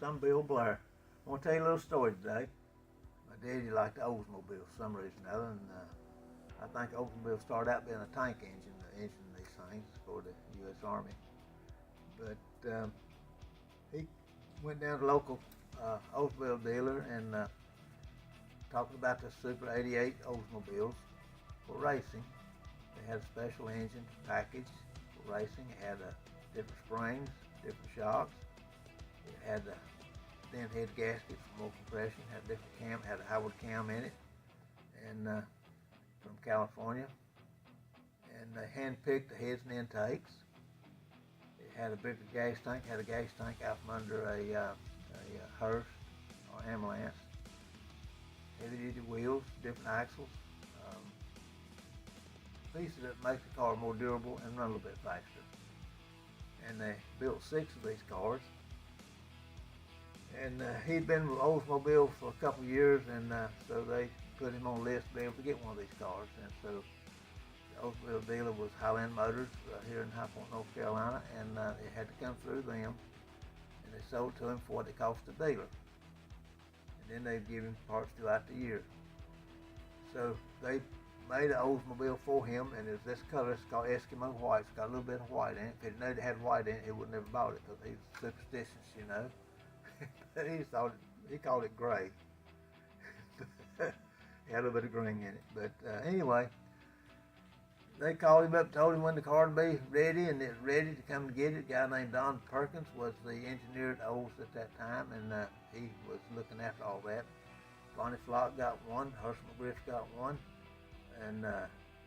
I'm Bill Blair. I want to tell you a little story today. My daddy liked Oldsmobile for some reason or other, and I think Oldsmobile started out being a tank engine, the engine of these things for the U.S. Army. But he went down to the local Oldsmobile dealer and talked about the Super 88 Oldsmobiles for racing. They had a special engine package for racing. It had different springs, different shocks. It had a thin head gasket for more compression. Had a different cam. Had a Howard cam in it, and from California. And they hand-picked the heads and intakes. It had a bigger gas tank. Had a gas tank out from under a hearse or ambulance. Heavy-duty wheels, different axles. Pieces that make the car more durable and run a little bit faster. And they built 6 of these cars. And he'd been with Oldsmobile for a couple of years, and so they put him on the list to be able to get one of these cars. And so the Oldsmobile dealer was Highland Motors here in High Point, North Carolina, and it had to come through them. And they sold to him for what it cost the dealer. And then they'd give him parts throughout the year. So they made an Oldsmobile for him, and it's this color. It's called Eskimo White. It's got a little bit of white in it. If he knew it had white in it, he would never bought it because he was superstitious, you know. But he called it gray. He had a little bit of green in it. But anyway, they called him up, told him when the car would be ready, and it was ready to come and get it. A guy named Don Perkins was the engineer at Olds at that time, and he was looking after all that. Bonnie Flock got one, Herschel McGriff got one, and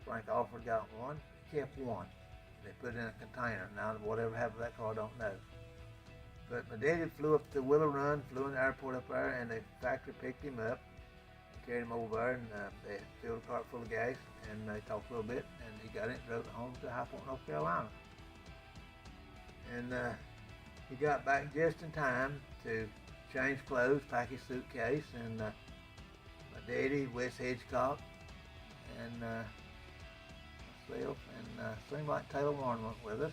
Frank Alford got one. He kept one. They put it in a container. Now, whatever happened to that car, I don't know. But my daddy flew up to Willow Run, flew in the airport up there, and the factory picked him up and carried him over there, and they filled the cart full of gas, and they talked a little bit, and he got it and drove it home to High Point, North Carolina. And he got back just in time to change clothes, pack his suitcase, and my daddy, Wes Hedgecock, and myself, and seemed like Taylor Warren went with us.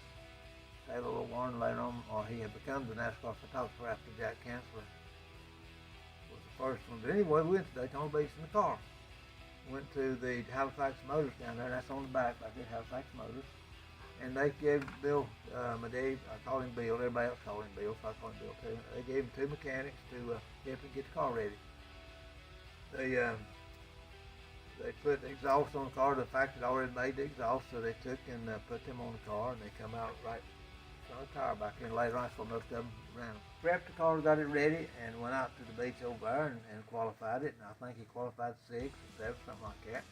Taylor Warren later on, or he had become the NASCAR photographer after Jack Kansler was the first one. But anyway, we went to Daytona Beach in the car. Went to the Halifax Motors down there. That's on the back there, Halifax Motors. And they gave Bill, my dad, I called him Bill. Everybody else called him Bill, so I called him Bill too. They gave him 2 mechanics to help him get the car ready. They put the exhaust on the car. The factory had already made the exhaust, so they took and put them on the car, and they come out right on the tire back in later on, so most of them ran. Prepped the car, got it ready, and went out to the beach over there and qualified it. And I think he qualified 6 or 7, something like that.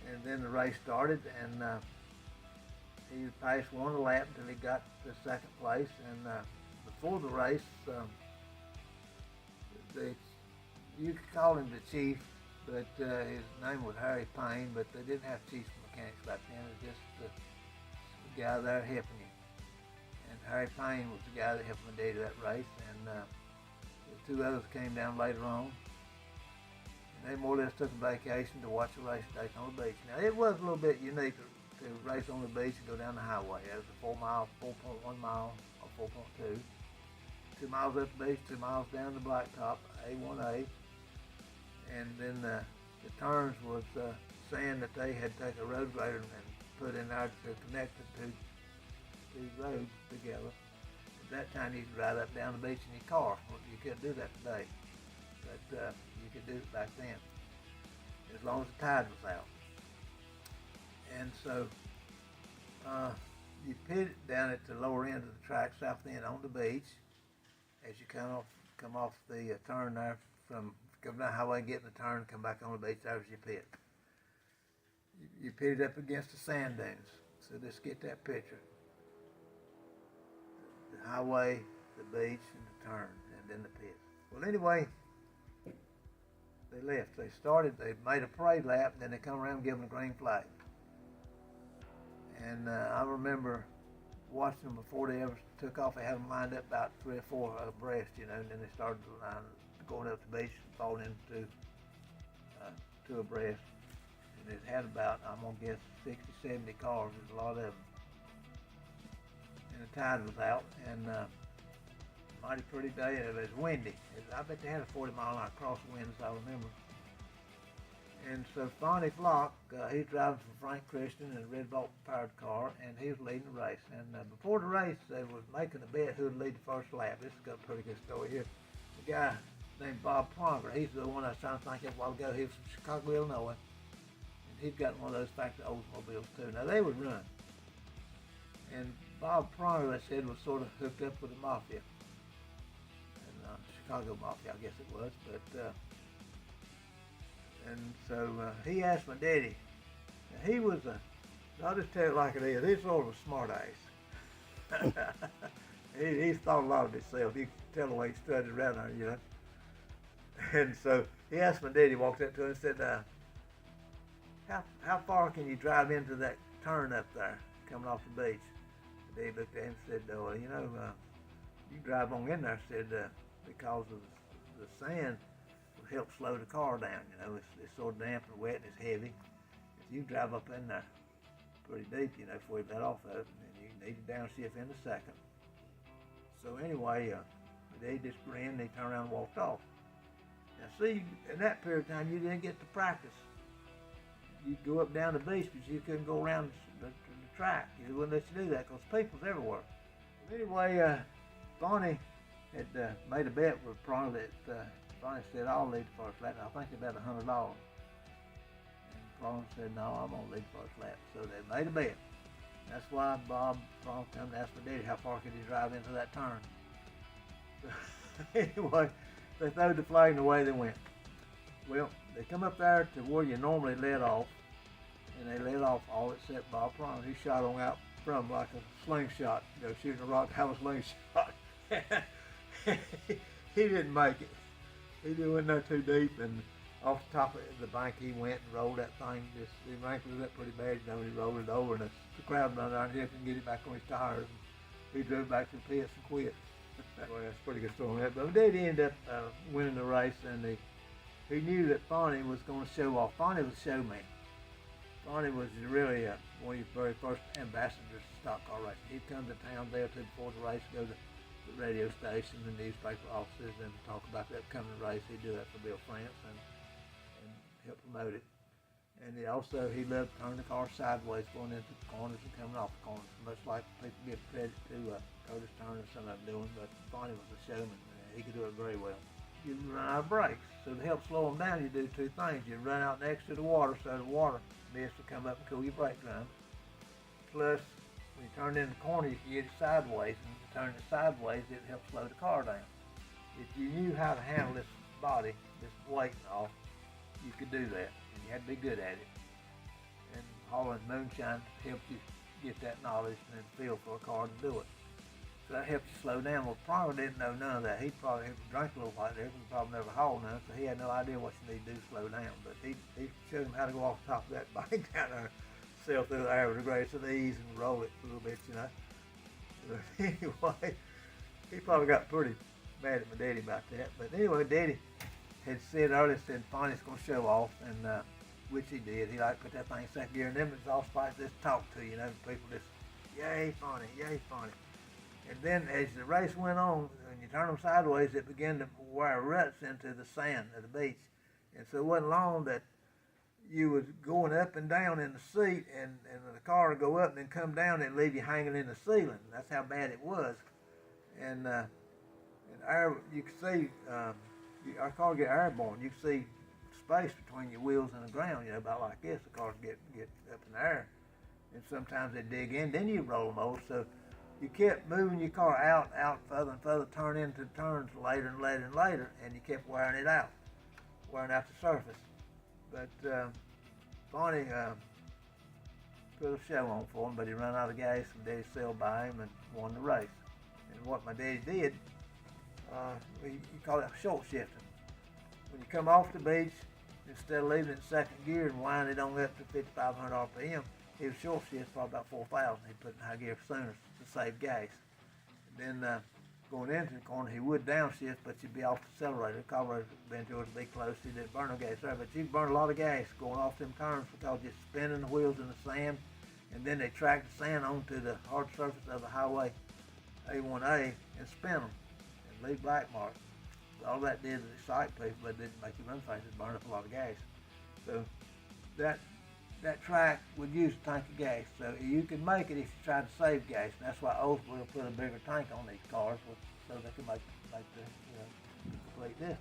And then the race started, and he passed 1 lap until he got to 2nd place. And before the race, you could call him the chief, but his name was Harry Payne, but they didn't have chief mechanics back then. It was just the guy there helping him. And Harry Payne was the guy that helped my daddy that race, and the 2 others came down later on. And they more or less took a vacation to watch the race at Daytona Beach. Now, it was a little bit unique to race on the beach and go down the highway. It was a 4 mile, 4.1 mile, or 4.2. 2 miles up the beach, 2 miles down the blacktop, A1A. And then the turns was sand that they had taken a road grader and put in there to connect the 2 roads together. At that time, you could ride up down the beach in your car. Well, you couldn't do that today, but you could do it back then, as long as the tide was out. And so you pitted down at the lower end of the track, south end on the beach, as you come off the turn there from come down the highway, get in the turn, come back on the beach. There's your pit. You pitted up against the sand dunes. So just get that picture. The highway, the beach, and the turn, and then the pit. Well, anyway, they left. They made a parade lap, and then they come around and give them a green flag. And I remember watching them before they ever took off. They had them lined up about 3 or 4 abreast, you know, and then they started the line going up the beach and falling into 2 abreast. And it had about, I'm going to guess, 60, 70 cars. There's a lot of them. And the tide was out, and mighty pretty day, and it was windy. I bet they had a 40-mile-an-hour crosswind, as I remember. And so Fonny Flock, he's driving for Frank Christian in a red Volt powered car, and he was leading the race. And before the race, they were making a bet who would lead the first lap. This has got a pretty good story here. The guy named Bob Pronger, he's the one I was trying to think of a while ago. He was from Chicago, Illinois. And he'd got one of those factory Oldsmobiles too. Now they would run. And Bob Pronger, they said, was sort of hooked up with the mafia. And Chicago mafia, I guess it was. But and so he asked my daddy. Now, he was I'll just tell it like it is. He's sort of a smart ass. he thought a lot of himself. You could tell the way he strutted around there, you know. And so he asked my daddy, walked up to him and said, how far can you drive into that turn up there coming off the beach? My daddy looked at him and said, you know, you drive on in there, said, because of the sand will help slow the car down. You know, it's sort of damp and wet and it's heavy. If you drive up in there pretty deep, you know, before you let off of it, and you need to downshift in a second. So anyway, my daddy just grinned and he turned around and walked off. Now see, in that period of time, you didn't get to practice. You'd go up and down the beach, but you couldn't go around the track. They wouldn't let you do that because people's everywhere. Anyway, Bonnie had made a bet with Pronger that Bonnie said, I'll lead the first lap. I think they bet $100. And Pronger said, no, I'm going to lead the first lap. So they made a bet. That's why Bob Pronger come and asked my daddy how far could he drive into that turn. So, anyway, they threw the flag and away they went. Well, they come up there to where you normally let off, and they let off all except Bob Pronger. He shot on out from like a slingshot, you know, shooting a rock out of a slingshot. He didn't make it. He didn't went no too deep, and off the top of the bank he went and rolled that thing. Just he wrinkled it up pretty bad, you know. He rolled it over, and the crowd ran down here and get it back on his tires. And he drove back to the pits and quit. Well, that's a pretty good story on that. But they did end up winning the race, and he knew that Fonny was going to show off. Fonny was a showman. Fonny was really one of your very first ambassadors to stock car racing. He'd come to town there before the race, go to the radio station, the newspaper offices, and talk about the upcoming race. He'd do that for Bill France and help promote it. And he loved to turn the car sideways going into the corners and coming off the corners, much like people give credit to Curtis Turner and some of them doing, but Fonny was a showman. He could do it very well. You run out of brakes. So to help slow them down, you do two things. You run out next to the water so the water mist will come up and cool your brake drum. Plus, when you turn it in the corner, you can get it sideways, and if you turn it sideways, it helps slow the car down. If you knew how to handle this body, this weight and all, you could do that, and you had to be good at it. And hauling moonshine helped you get that knowledge and feel for a car to do it. So that helps you slow down. Well, Pronger didn't know none of that. He probably drank a little while there, because he probably never hauled none, so he had no idea what you need to do to slow down. But he showed him how to go off the top of that bike down there, sail through the air with the grace of ease and roll it a little bit, you know. But anyway, he probably got pretty mad at my daddy about that. But anyway, Daddy had said earlier, Fonny's going to show off, and which he did. He like put that thing in second gear, and them exhaust pipes just talk to you, you know. People just, yay, Fonny, yay, Fonny. And then as the race went on, when you turn them sideways, it began to wire ruts into the sand of the beach. And so it wasn't long that you was going up and down in the seat, and the car would go up and then come down and leave you hanging in the ceiling. That's how bad it was. And you could see, our car get airborne. You could see space between your wheels and the ground, you know, about like this. The cars get up in the air. And sometimes they dig in, then you roll them over. So you kept moving your car out further and further, turn into turns later and later and later, and you kept wearing it out, wearing out the surface. But Fonny put a show on for him, but he ran out of gas, and Daddy sailed by him and won the race. And what my daddy did, he called it short shifting. When you come off the beach, instead of leaving it in second gear and winding it on up to 5,500 RPM, he was short shift for about 4,000. He put in high gear sooner to save gas. And then going into the corner, he would downshift, but you'd be off the accelerator. The carburetor been towards the big close. He didn't burn no gas there, but you burn a lot of gas going off them turns because you're spinning the wheels in the sand, and then they track the sand onto the hard surface of the highway A1A and spin them. And leave black marks. All that did is excite people, but it didn't make you run fast. It burned up a lot of gas. So that track would use a tank of gas. So you could make it if you tried to save gas. And that's why Oldsmobile put a bigger tank on these cars so they could make the complete distance.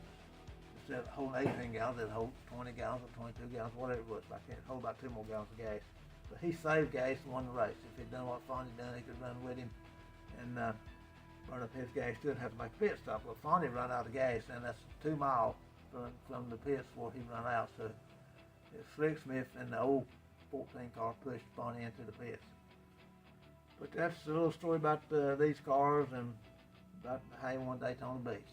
Instead of holding 18 gallons, it'd hold 20 gallons or 22 gallons, whatever it was back then. It'd hold about 2 more gallons of gas. But he saved gas and won the race. If he'd done what Fonny done, he could run with him and burn up his gas too and have to make a pit stop. Well, Fonny run out of gas, and that's 2 miles from the pits before he run out. So Slick Smith and the old 14 car pushed Fonny into the pits. But that's a little story about these cars and about how he won Daytona Beach.